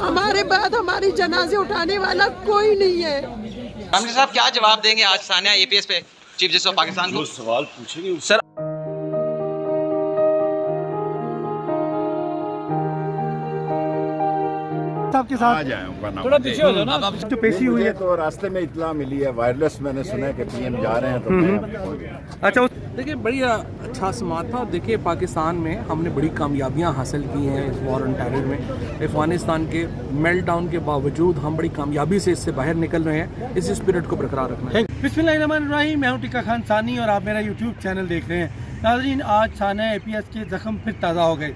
ہمارے بعد ہماری جنازے اٹھانے والا کوئی نہیں ہے۔ رامجی صاحب کیا جواب دیں گے آج ثانیہ APS پہ چیف جسٹس آف پاکستان کو؟ سوال پوچھیں گے سر صاحب کے ساتھ تھوڑا پیچھے ہو جاؤ نا، جو پیشی ہوئی ہے تو راستے میں اطلاع ملی ہے، وائرلیس میں نے سنا ہے کہ PM جا رہے ہیں تو میں اچھا دیکھیے بڑی اچھا سماعت تھا۔ دیکھیے پاکستان میں ہم نے بڑی کامیابیاں حاصل کی ہیں اس وار آن ٹیرر میں۔ افغانستان کے میلٹ ڈاؤن کے باوجود ہم بڑی کامیابی سے اس سے باہر نکل رہے ہیں۔ اس اسپرٹ کو برقرار رکھنا ہے۔ بسم اللہ الرحمن الرحیم، میں ہوں ٹکا خان ثانی اور آپ میرا یوٹیوب چینل دیکھ رہے ہیں۔ ناظرین، آج ثانیہ APS کے زخم پھر تازہ ہو گئے۔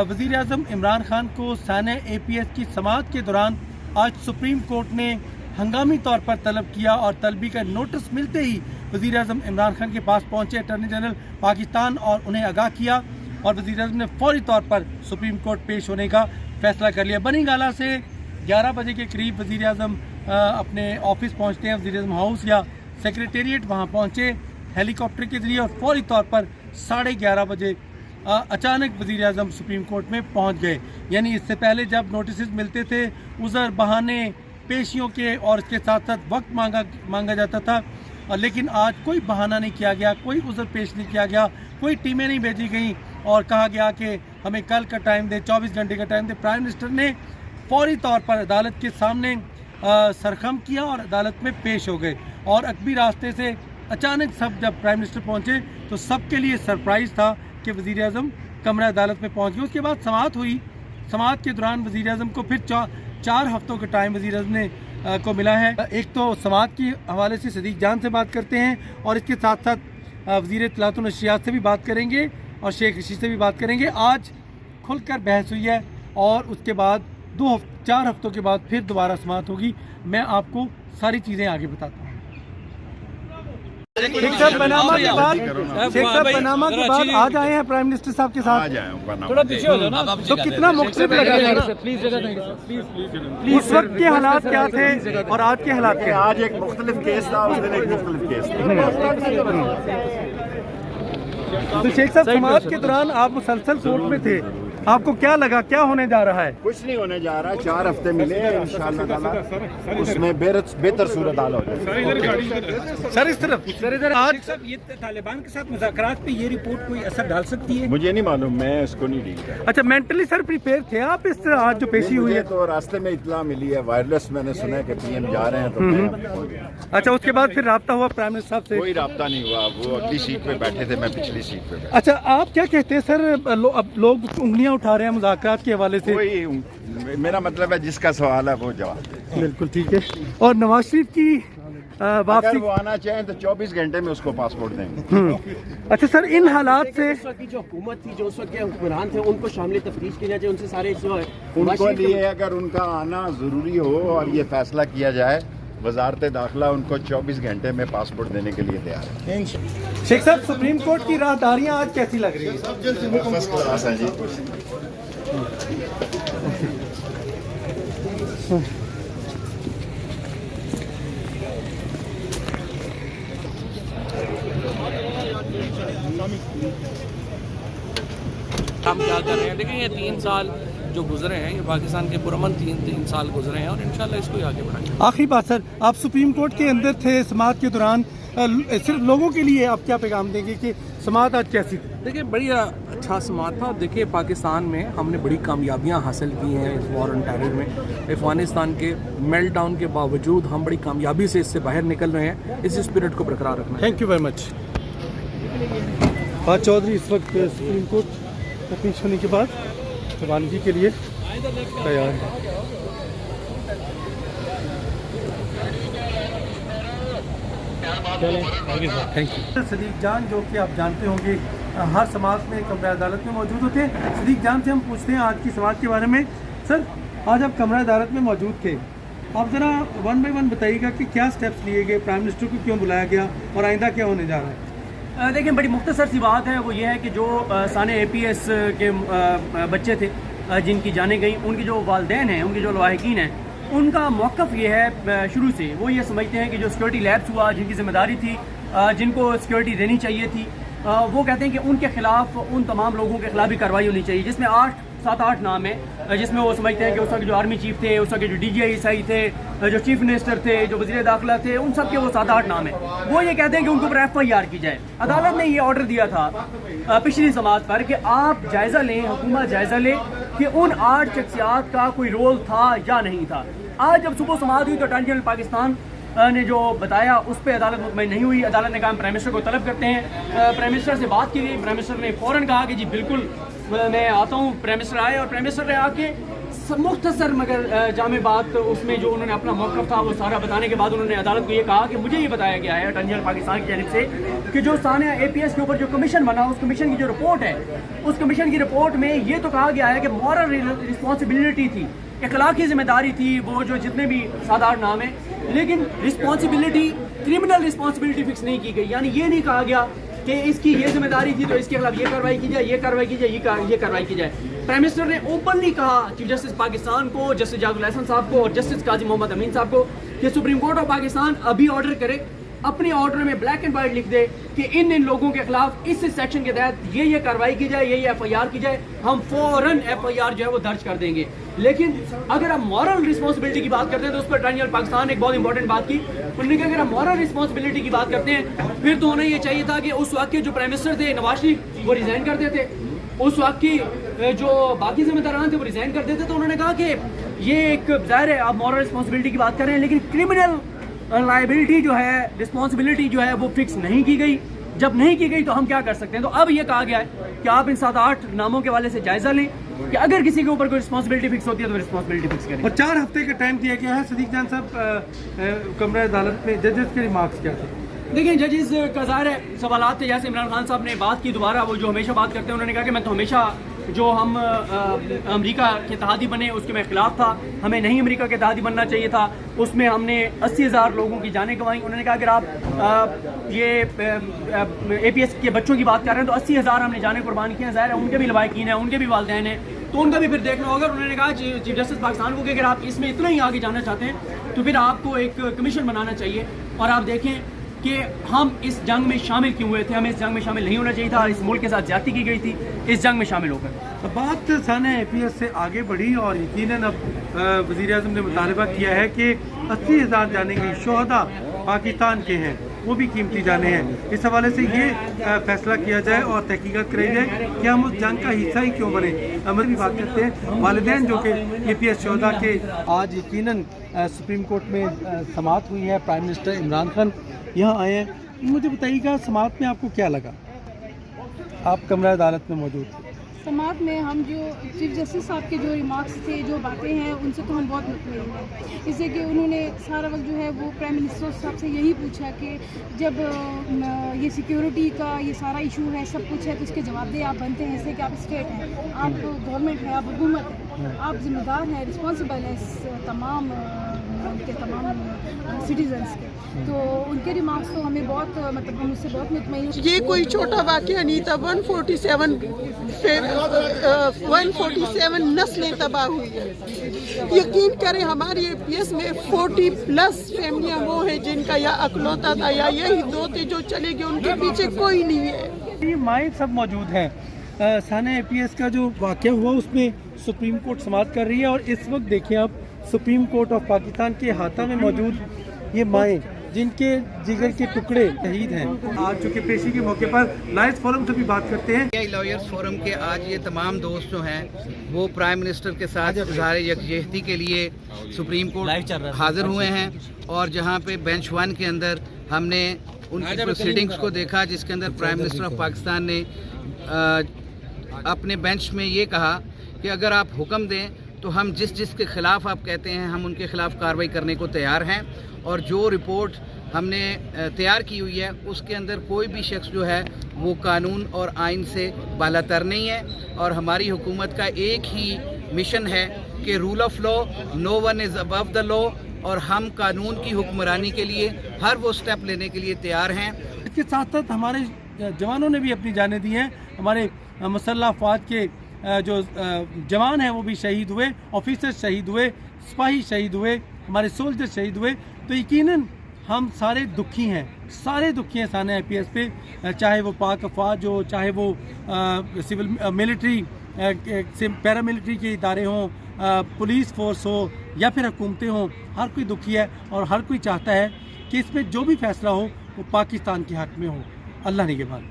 وزیر اعظم عمران خان کو ثانیہ APS کی سماعت کے دوران آج سپریم کورٹ نے ہنگامی طور پر طلب کیا اور طلبی کا نوٹس ملتے ہی وزیر اعظم عمران خان کے پاس پہنچے اٹارنی جنرل پاکستان اور انہیں آگاہ کیا، اور وزیر اعظم نے فوری طور پر سپریم کورٹ پیش ہونے کا فیصلہ کر لیا۔ بنی گالہ سے 11 بجے کے قریب وزیر اعظم اپنے آفس پہنچتے ہیں، وزیر اعظم ہاؤس یا سیکریٹریٹ، وہاں پہنچے ہیلی کاپٹر کے ذریعے، اور فوری طور پر 11:30 بجے اچانک وزیر اعظم سپریم کورٹ میں پہنچ گئے۔ یعنی اس سے پہلے جب نوٹسز ملتے تھے، عذر بہانے پیشیوں کے اور اس کے ساتھ ساتھ وقت مانگا جاتا تھا، لیکن آج کوئی بہانہ نہیں کیا گیا، کوئی عذر پیش نہیں کیا گیا، کوئی ٹیمیں نہیں بھیجی گئیں اور کہا گیا کہ ہمیں کل کا ٹائم دے، 24 گھنٹے کا ٹائم دے۔ پرائم منسٹر نے فوری طور پر عدالت کے سامنے سرخم کیا اور عدالت میں پیش ہو گئے، اور عقبی راستے سے اچانک سب جب پرائم منسٹر پہنچے تو سب کے لیے سرپرائز تھا کہ وزیر اعظم کمرہ عدالت میں پہنچ گئے۔ اس کے بعد سماعت ہوئی۔ سماعت کے دوران وزیر اعظم کو پھر 4 ہفتوں کا ٹائم وزیر اعظم نے کو ملا ہے۔ ایک تو سماعت کے حوالے سے صدیق جان سے بات کرتے ہیں، اور اس کے ساتھ ساتھ وزیر اطلاعات و نشریات سے بھی بات کریں گے اور شیخ رشید سے بھی بات کریں گے۔ آج کھل کر بحث ہوئی ہے اور اس کے بعد 4 ہفتوں کے بعد پھر دوبارہ سماعت ہوگی۔ میں آپ کو ساری چیزیں آگے بتاتا ہوں۔ شیخ صاحب پاناما کے بعد آج آئے ہیں پرائم منسٹر صاحب کے ساتھ، تھوڑا پیچھے ہو جاؤ نا، تو کتنا مختلف لگا ہے اس وقت کے حالات کیا تھے اور آج کے حالات کیا؟ آج ایک مختلف کیس تھا، اس دن ایک مختلف کیس تھا۔ تو شیخ صاحب سماعت کے دوران آپ مسلسل کورٹ میں تھے، آپ کو کیا لگا کیا ہونے جا رہا ہے؟ کچھ نہیں ہونے جا رہا، 4 ہفتے ملے ہیں، انشاءاللہ تعالیٰ اس میں بہتر صورتحال ہو جائے۔ سر اس طرف آج یہ طالبان کے ساتھ مذاکرات پہ یہ رپورٹ کوئی اثر ڈال سکتی ہے؟ مجھے نہیں معلوم، میں اس کو نہیں ڈیل کر۔ اچھا مینٹلی سر پریپیئر تھے آپ اس طرح آج جو پیشی ہوئی ہے؟ تو راستے میں اطلاع ملی ہے، وائرلیس میں نے سنا ہے کہ PM جا رہے ہیں تو میں اچھا اس کے بعد پھر رابطہ ہوا پرائم منسٹر صاحب سے؟ کوئی رابطہ نہیں ہوا، وہ اگلی سیٹ پہ بیٹھے تھے، میں پچھلی سیٹ پہ بیٹھا۔ اچھا آپ کیا کہتے ہیں سر، اب لوگ انگلیاں اٹھا رہے ہیں مذاکرات کے حوالے سے؟ کوئی میرا مطلب ہے جس کا سوال ہے وہ جواب دے۔ بالکل ٹھیک ہے۔ اور نواز شریف کی اگر واپسی، وہ آنا چاہیں تو 24 گھنٹے میں اس کو پاسپورٹ دیں گے۔ اچھا سر ان حالات سے اس وقت کی جو حکومت تھی، جو اس وقت کے حکمران تھے، ان کو شامل تفتیش کی جائے، ان سے سارے ان کو لیے اگر ان کا آنا ضروری ہو اور یہ فیصلہ کیا جائے، وزارت داخلہ ان کو 24 گھنٹے میں پاسپورٹ دینے کے لیے تیار ہے۔ شیخ صاحب سپریم کورٹ کی راہداریاں آج کیسی لگ رہی ہیں؟ فرسٹ کلاس ہے جی۔ ہم کیا کر رہے ہیں؟ دیکھیں یہ 3 سال جو گزرے ہیں، یہ پاکستان کے پرامن 3 سال گزرے ہیں، اور انشاءاللہ اس کو ہی آگے بڑھائیں گے۔ آخری بات سر، آپ سپریم کورٹ کے اندر تھے سماعت کے دوران، صرف لوگوں کے لیے آپ کیا پیغام دیں گے کہ سماعت آج کیسی تھی؟ دیکھیں بڑی اچھا سماعت تھا۔ دیکھیں پاکستان میں ہم نے بڑی کامیابیاں حاصل کی ہیں اس وار آن ٹیرر میں۔ افغانستان کے میلٹ ڈاؤن کے باوجود ہم بڑی کامیابی سے اس سے باہر نکل رہے ہیں۔ اس اسپرٹ کو برقرار رکھنا ہے۔ Thank you very much. Fahad Chaudhry اس وقت سپریم کورٹ میں پیش ہونے کے بعد روانگی کے لیے تیار ہے۔ Thank you. صدیق جان جو کہ آپ جانتے ہوں گے ہر سماعت میں کمرہ عدالت میں موجود ہوتے ہیں، صدیق جان سے ہم پوچھتے ہیں آج کی سماعت کے بارے میں۔ سر آج آپ کمرہ عدالت میں موجود تھے، آپ ذرا 1 بائی 1 بتائیے گا کہ کیا سٹیپس لیے گئے، پرائم منسٹر کو کیوں بلایا گیا اور آئندہ کیا ہونے جا رہا ہے؟ دیکھیں بڑی مختصر سی بات ہے، وہ یہ ہے کہ جو ثانیہ APS کے بچے تھے جن کی جانیں گئیں، ان کی جو والدین ہیں، ان کے جو لواحقین ہیں، ان کا موقف یہ ہے شروع سے، وہ یہ سمجھتے ہیں کہ جو سیکورٹی لیپس ہوا، جن کی ذمہ داری تھی، جن کو سیکورٹی دینی چاہیے تھی، وہ کہتے ہیں کہ ان کے خلاف، ان تمام لوگوں کے خلاف بھی کارروائی ہونی چاہیے، جس میں 8 7-8 नाम है जिसमें वो समझते हैं कि उस वक्त जो आर्मी चीफ थे, उस वक्त जो DGI थे, जो चीफ मिनिस्टर थे, जो वज़ीर दाखिला थे, उन सब के वो 7-8 नाम हैं। वो ये कहते हैं कि उनके ऊपर FIR की जाए। अदालत ने ये ऑर्डर दिया था पिछली समाअत पर कि आप जायज़ा लें, हुकूमत जायज़ा ले कि उन 8 शख्सियात का कोई रोल था या नहीं था। आज जब सुबह समाअत हुई तो अटॉर्नी जनरल पाकिस्तान ने जो बताया उस पर अदालत मुतमईन नहीं हुई। अदालत ने कहा प्राइम मिनिस्टर को तलब करते हैं। प्राइम मिनिस्टर से बात की गई, प्राइम मिनिस्टर ने फ़ौरन कहा कि जी बिल्कुल मैं आता हूँ। प्राइम मिनिस्टर आए और प्राइम मिनिस्टर ने आके मुख्तसर मगर जामे बात उसमें जो उन्होंने अपना मौक़िफ़ था वो सारा बताने के बाद उन्होंने अदालत को ये कहा कि मुझे ये बताया गया है अटॉर्नी जनरल पाकिस्तान की जानिब से कि जो सानिया APS के ऊपर जो कमीशन बना, उस कमीशन की जो रिपोर्ट है, उस कमीशन की रिपोर्ट में ये तो कहा गया है कि मॉरल रिस्पॉन्सिबिलिटी थी, इखलाकी जिम्मेदारी थी, वो जो जितने भी 7-8 नाम हैं, लेकिन रिस्पॉन्सिबिलिटी, क्रिमिनल रिस्पॉन्सिबिलिटी फिक्स नहीं की गई। यानी ये नहीं कहा गया कि इसकी ये जिम्मेदारी थी तो इसके खिलाफ ये कार्रवाई की जाए, ये कार्रवाई की जाए, ये कार्रवाई की जाए। प्राइम मिनिस्टर ने ओपनली कहा चीफ जस्टिस पाकिस्तान को, जस्टिस जावेद अहसन साहब को और जस्टिस काजी मोहम्मद अमीन साहब को कि सुप्रीम कोर्ट ऑफ पाकिस्तान अभी ऑर्डर करे, अपने ऑर्डर में ब्लैक एंड वाइट लिख दे कि इन लोगों के खिलाफ इस सेक्शन के तहत ये कार्रवाई की जाए, ये FIR की जाए। हम फौरन FIR जो है वो दर्ज कर देंगे। लेकिन अगर हम मॉरल रिस्पॉन्सिबिलिटी की बात करते हैं तो उस पर अटॉर्नी जनरल पाकिस्तान ने एक बहुत इंपॉर्टेंट बात की। उन्होंने कहा अगर हम मॉरल रिस्पॉन्सिबिलिटी की बात करते हैं फिर तो उन्हें ये चाहिए था कि उस वक्त के जो प्राइम मिनिस्टर थे नवाज शरीफ वो रिजाइन कर देते, उस वक्त की जो बाकी जिम्मेदारान थे वो रिजाइन कर देते। तो उन्होंने कहा कि ये एक ज़ाहिर है आप मॉरल रिस्पॉन्सिबिलिटी की बात कर रहे हैं, लेकिन क्रिमिनल लायबिलिटी जो है, रिस्पॉन्सिबिलिटी जो है वो फिक्स नहीं की गई। जब नहीं की गई तो हम क्या कर सकते हैं? तो अब ये कहा गया है कि आप इन 7-8 नामों के वाले से जायजा लें कि अगर किसी के ऊपर कोई रिस्पॉन्सिबिलिटी फिक्स होती है तो रिस्पॉन्सिबिलिटी फिक्स करें। और 4 हफ्ते का टाइम दिया गया है। सदीक जान साहब, कमरा अदालत में जजेस के रिमार्क्स क्या थे? देखिए जजेस का ज़ाहिर है सवालात थे, जैसे इमरान खान साहब ने बात की दोबारा, वो जो हमेशा बात करते हैं, उन्होंने कहा कि मैं तो हमेशा जो हम अमेरिका के तहादी बने उसके मैं ख़िलाफ़ था, हमें नहीं अमेरिका के तहादी बनना चाहिए था। उसमें हमने 80,000 लोगों की जानें गंवाई। उन्होंने कहा अगर आप ये APS के बच्चों की बात कर रहे हैं तो 80,000 हमने जानें कुर्बान की हैं। ज़ाहिर है उनके भी लवाहिकीन हैं, उनके भी वालिदैन हैं, तो उनका भी फिर देखना होगा। उन्होंने कहा चीफ जस्टिस पाकिस्तान को कि अगर आप इसमें इतना ही आगे जाना चाहते हैं तो फिर आपको एक कमीशन बनाना चाहिए। और आप देखें कि हम इस जंग में शामिल क्यों हुए थे, हमें इस जंग में शामिल नहीं होना चाहिए था। इस मुल्क के साथ ज्यादती की गई थी इस जंग में शामिल होकर। बात सानिया APS से आगे बढ़ी और यकीनन अब वज़ीर आज़म ने मुतालबा किया है कि 80,000 जाने की शोहदा पाकिस्तान के हैं, वो भी कीमती जाने हैं। इस हवाले से ये फैसला किया जाए और तहकीक़त कराई जाए कि हम उस जंग का हिस्सा ही क्यों बने। हम भी बात करते हैं वालिदैन जो कि APS शोहदा के आज यकीनन सुप्रीम कोर्ट में समाअत हुई है। प्राइम मिनिस्टर इमरान खान यहाँ आए हैं। मुझे बताइएगा समाअत में आपको क्या लगा? आप कमरा अदालत में मौजूद थे। समाअत में हम जो चीफ जस्टिस साहब के जो रिमार्क्स थे, जो बातें हैं, उनसे तो हम बहुत मुतमईन हैं। इससे कि उन्होंने सारा वक्त जो है वो प्राइम मिनिस्टर साहब से यही पूछा कि जब ये सिक्योरिटी का ये सारा इशू है, सब कुछ है, तो इसके जवाबदेह आप बनते हैं। इससे कि आप स्टेट हैं, आप गवर्नमेंट है, आप हुकूमत है, आप जिम्मेदार हैं, रिस्पॉन्सिबल हैं तमाम सिटीजन्स के। तो उनके रिमार्क्स तो हमें बहुत मतलब हम उससे बहुत मुतमईन। ये कोई छोटा वाक़या नहीं था। 147 नस्लें तबाह हुई है। यकीन करें हमारी APS में 40+ फैमिलियाँ वो हैं जिनका या अकलौता था या यही 2 थे जो चले गए, उनके पीछे कोई नहीं है। ये माएँ सब मौजूद हैं। सानिया APS का जो वाक़या हुआ उसमें सुप्रीम कोर्ट समाअत कर रही है और इस वक्त देखिए आप सुप्रीम कोर्ट ऑफ पाकिस्तान के हाथा में मौजूद ये माएँ जिनके जिगर के टुकड़े शहीद हैं। आज चूँकि पेशी के मौके पर लॉयर्स फोरम से भी बात करते हैं। लॉयर्स फोरम के आज ये तमाम दोस्त जो हैं वो प्राइम मिनिस्टर के साथ इज़हार यकजहती के लिए सुप्रीम कोर्ट हाजिर हुए हैं और जहाँ पे बेंच 1 के अंदर हमने उनकी प्रोसीडिंग्स को देखा जिसके अंदर प्राइम मिनिस्टर ऑफ पाकिस्तान ने अपने बेंच में ये कहा कि अगर आप हुक्म दें तो हम जिस के ख़िलाफ़ आप कहते हैं हम उनके ख़िलाफ़ कार्रवाई करने को तैयार हैं। और जो रिपोर्ट हमने तैयार की हुई है उसके अंदर कोई भी शख्स जो है वो कानून और आइन से बालातर नहीं है और हमारी हुकूमत का एक ही मिशन है कि rule of law, no one is above the law, और हम कानून की हुक्मरानी के लिए हर वो स्टेप लेने के लिए तैयार हैं। इसके साथ साथ हमारे जवानों ने भी अपनी जानें दी हैं। हमारे मुसल्लह अफ़वाज के जो जवान हैं वो भी शहीद हुए, ऑफिसर शहीद हुए, सिपाही शहीद हुए, हमारे सोल्जर शहीद हुए। तो यकीनन हम सारे दुखी हैं सानिया APS पे, चाहे वो पाक अफवाज हो, चाहे वो सिविल मिलिट्री پیراملٹری کے ادارے ہوں, پولیس فورس ہو یا پھر حکومتیں ہوں, ہر کوئی دکھی ہے اور ہر کوئی چاہتا ہے کہ اس میں جو بھی فیصلہ ہو وہ پاکستان کے حق میں ہو. اللہ نگہبان.